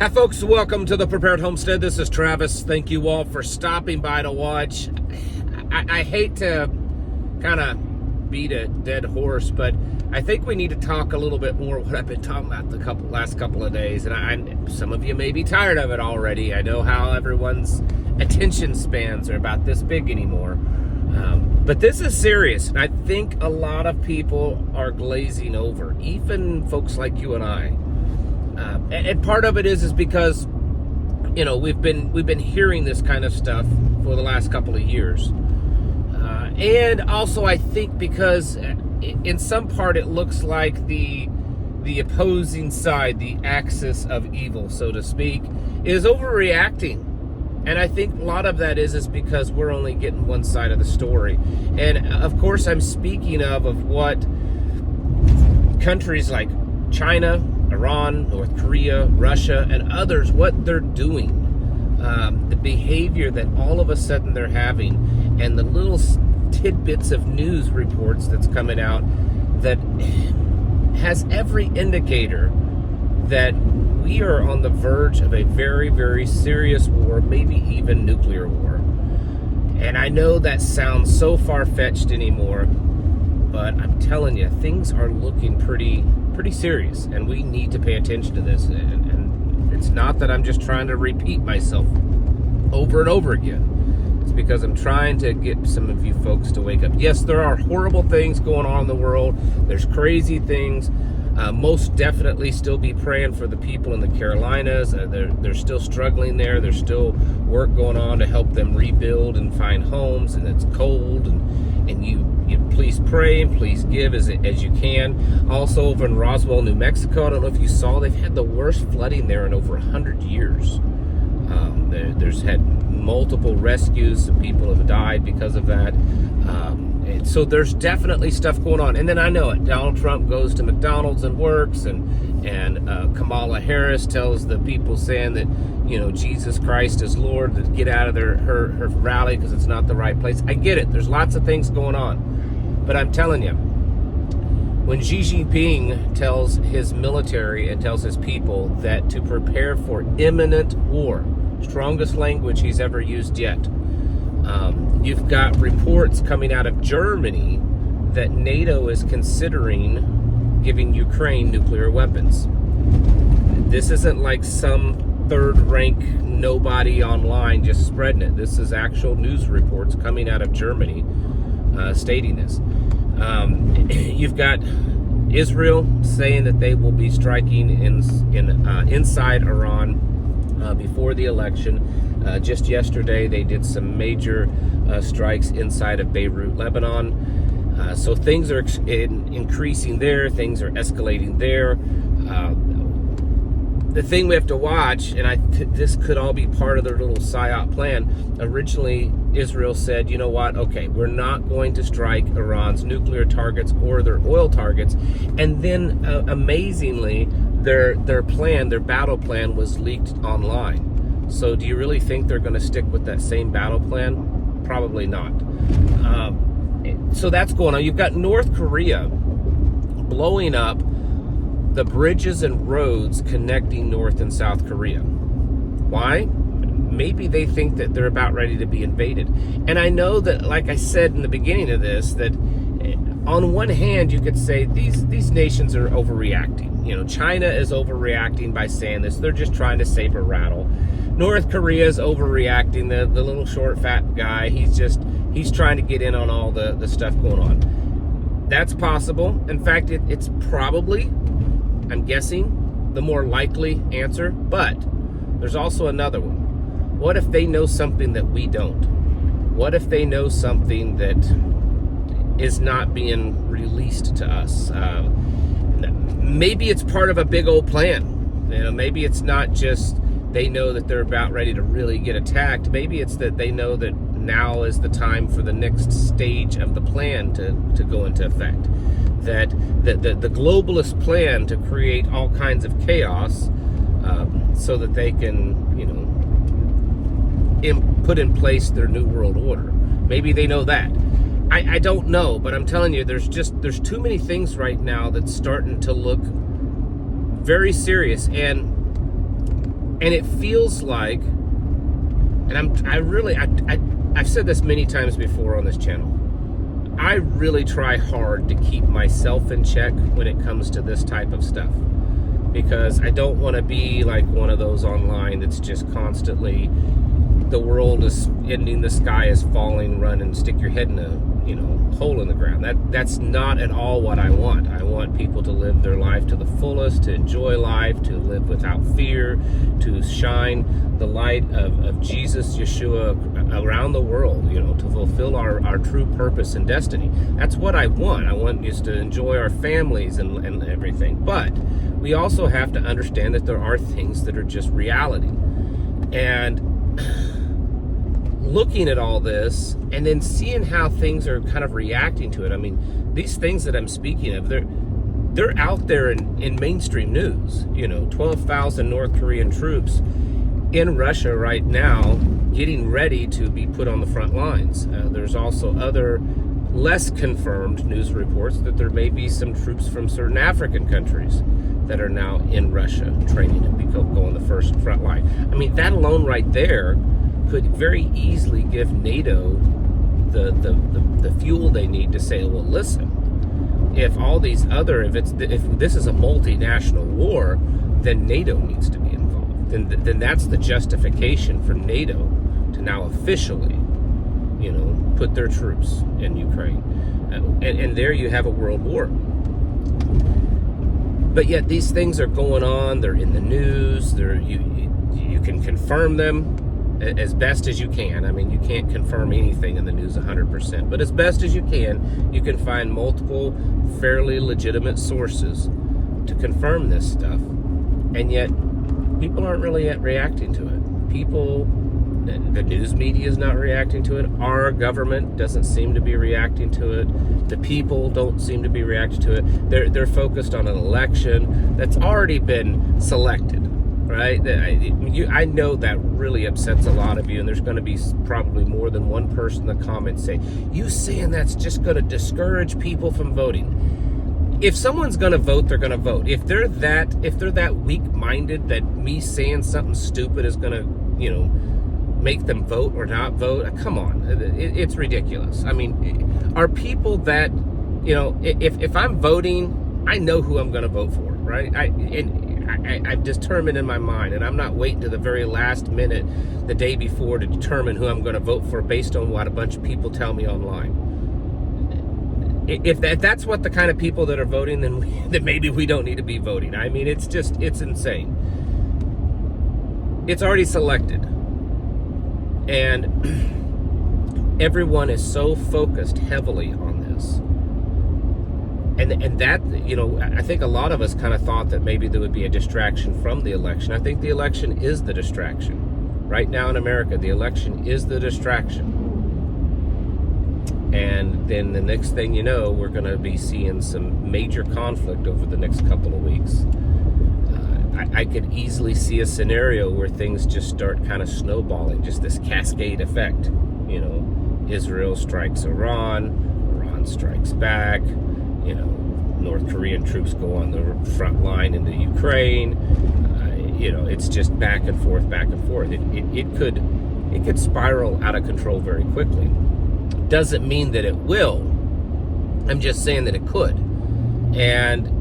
Hi folks, welcome to the Prepared Homestead. This is Travis. Thank you all for stopping by to watch. I hate to kind of beat a dead horse, but I think we need to talk a little bit more what I've been talking about the last couple of days. And some of you may be tired of it already. I know how everyone's attention spans are about this big anymore. But this is serious, and I think a lot of people are glazing over, even folks like you and I. And part of it is because, you know, we've been hearing this kind of stuff for the last couple of years, and also I think because in some part it looks like the opposing side, the axis of evil, so to speak, is overreacting. And I think a lot of that is because we're only getting one side of the story. And of course, I'm speaking of what countries like China, Iran, North Korea, Russia, and others, what they're doing. The behavior that all of a sudden they're having, and the little tidbits of news reports that's coming out that has every indicator that we are on the verge of a very, very serious war, maybe even nuclear war. And I know that sounds so far-fetched anymore, but I'm telling you, things are looking pretty serious, and we need to pay attention to this. And it's not that I'm just trying to repeat myself over and over again. It's because I'm trying to get some of you folks to wake up. Yes, there are horrible things going on in the world. There's crazy things. Most definitely still be praying for the people in the Carolinas. They're still struggling there. There's still work going on to help them rebuild and find homes, and it's cold, and you please pray and please give as you can. Also over in Roswell, New Mexico, I don't know if you saw, they've had the worst flooding there in over 100 years. There's had multiple rescues. Some people have died because of that. So there's definitely stuff going on. And then I know it. Donald Trump goes to McDonald's and works, and Kamala Harris tells the people saying that, you know, Jesus Christ is Lord, to get out of her rally because it's not the right place. I get it. There's lots of things going on. But I'm telling you, when Xi Jinping tells his military and tells his people that to prepare for imminent war, strongest language he's ever used yet, you've got reports coming out of Germany that NATO is considering giving Ukraine nuclear weapons. This isn't like some third-rank nobody online just spreading it. This is actual news reports coming out of Germany stating this. You've got Israel saying that they will be striking inside Iran before the election. Just yesterday, they did some major strikes inside of Beirut, Lebanon. So things are increasing there. Things are escalating there. The thing we have to watch, and this could all be part of their little PSYOP plan. Originally, Israel said, you know what, okay, we're not going to strike Iran's nuclear targets or their oil targets. And then, amazingly, their battle plan was leaked online. So do you really think they're going to stick with that same battle plan? Probably not. So that's going on. You've got North Korea blowing up the bridges and roads connecting North and South Korea. Why? Maybe they think that they're about ready to be invaded. And I know that, like I said in the beginning of this, that on one hand you could say these nations are overreacting. You know, China is overreacting by saying this. They're just trying to saber rattle. North Korea is overreacting. The little short fat guy, he's trying to get in on all the stuff going on. That's possible. In fact, it's probably, I'm guessing, the more likely answer. But there's also another one. What if they know something that we don't? What if they know something that is not being released to us? Maybe it's part of a big old plan. You know, maybe it's not just they know that they're about ready to really get attacked. Maybe it's that they know that now is the time for the next stage of the plan to go into effect. That the globalist plan to create all kinds of chaos so that they can, you know, put in place their new world order. Maybe they know that. I don't know, but I'm telling you, there's too many things right now that's starting to look very serious. And And it feels like, and I've said this many times before on this channel, I really try hard to keep myself in check when it comes to this type of stuff, because I don't want to be like one of those online that's just constantly, the world is ending, the sky is falling, run and stick your head in a hole in the ground. That's not at all what I want. I want people to live their life to the fullest, to enjoy life, to live without fear, to shine the light of Jesus, Yeshua around the world, to fulfill our true purpose and destiny. That's what I want. I want us to enjoy our families and everything. But we also have to understand that there are things that are just reality. And looking at all this and then seeing how things are kind of reacting to it. I mean, these things that I'm speaking of, they're out there in mainstream news. 12,000 North Korean troops in Russia right now getting ready to be put on the front lines. There's also other less confirmed news reports that there may be some troops from certain African countries that are now in Russia training to go on the first front line. I mean, that alone right there could very easily give NATO the fuel they need to say, well, listen, if this is a multinational war, then NATO needs to be involved. Then that's the justification for NATO to now officially, put their troops in Ukraine. And there you have a world war. But yet these things are going on, they're in the news, you can confirm them as best as you can. I mean, you can't confirm anything in the news 100%, but as best as you can find multiple fairly legitimate sources to confirm this stuff. And yet, people aren't really yet reacting to it. The news media is not reacting to it. Our government doesn't seem to be reacting to it. The people don't seem to be reacting to it. They're focused on an election that's already been selected. Right? I know that really upsets a lot of you, and there's going to be probably more than one person in the comments say, you saying that's just going to discourage people from voting. If someone's going to vote, they're going to vote. If they're that weak-minded that me saying something stupid is going to, make them vote or not vote, come on. It's ridiculous. I mean, are people that, if I'm voting, I know who I'm going to vote for, right? I've determined in my mind, and I'm not waiting to the very last minute, the day before, to determine who I'm going to vote for based on what a bunch of people tell me online. If that's what the kind of people that are voting, then maybe we don't need to be voting. I mean, it's insane. It's already selected. And everyone is so focused heavily on this. And that, I think a lot of us kind of thought that maybe there would be a distraction from the election. I think the election is the distraction. Right now in America, the election is the distraction. And then the next thing you know, we're going to be seeing some major conflict over the next couple of weeks. I could easily see a scenario where things just start kind of snowballing, just this cascade effect. Israel strikes Iran, Iran strikes back, North Korean troops go on the front line into Ukraine. It's just back and forth, back and forth. It could spiral out of control very quickly. Doesn't mean that it will. I'm just saying that it could. And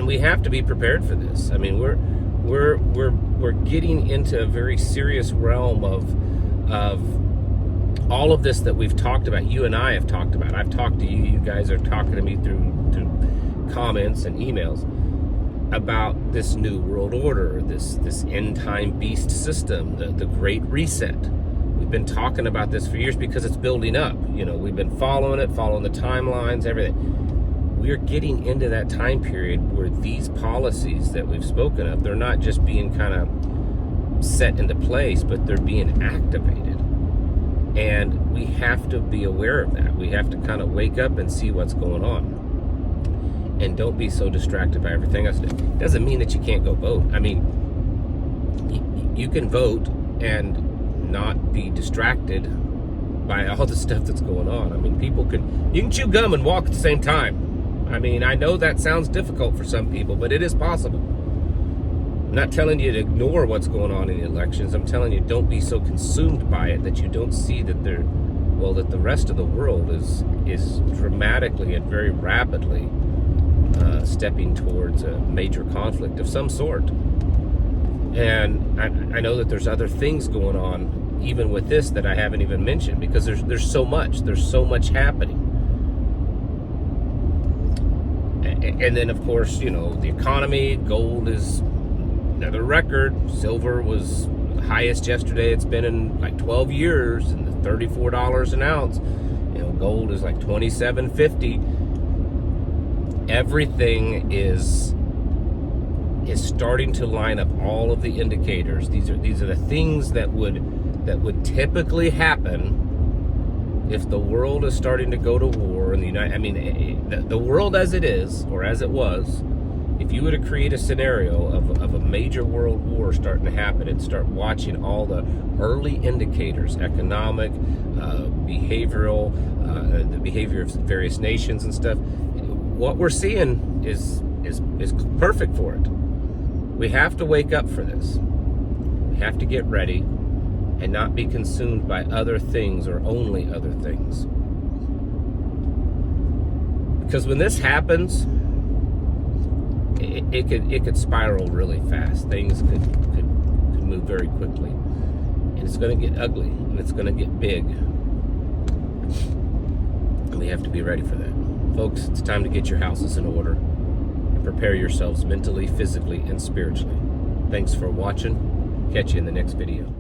we have to be prepared for this. I mean, we're getting into a very serious realm of all of this that we've talked about. You and I have talked about. I've talked to you. You guys are talking to me through comments and emails about this new world order, this end time beast system, the Great Reset. We've been talking about this for years because it's building up. We've been following the timelines, everything. We're getting into that time period where these policies that we've spoken of, they're not just being kind of set into place, but they're being activated. And we have to be aware of that. We have to kind of wake up and see what's going on. And don't be so distracted by everything else. It doesn't mean that you can't go vote. I mean, you can vote and not be distracted by all the stuff that's going on. I mean, you can chew gum and walk at the same time. I mean, I know that sounds difficult for some people, but it is possible. I'm not telling you to ignore what's going on in the elections. I'm telling you, don't be so consumed by it that you don't see that that the rest of the world is dramatically and very rapidly stepping towards a major conflict of some sort. And I know that there's other things going on even with this that I haven't even mentioned, because there's so much happening. And then, of course, you know, the economy, gold is another record. Silver was the highest yesterday it's been in like 12 years, and the $34 an ounce. You know, gold is like $27.50. Everything is starting to line up, all of the indicators. These are the things that would typically happen if the world is starting to go to war in the world as it is, or as it was. If you were to create a scenario of a major world war starting to happen, and start watching all the early indicators, economic, behavioral, the behavior of various nations and stuff, what we're seeing is perfect for it. We have to wake up for this. We have to get ready and not be consumed by other things, or only other things. Because when this happens, it could spiral really fast. Things could move very quickly, and it's going to get ugly, and it's going to get big, and we have to be ready for that, folks. It's time to get your houses in order and prepare yourselves mentally, physically, and spiritually. Thanks for watching. Catch you in the next video.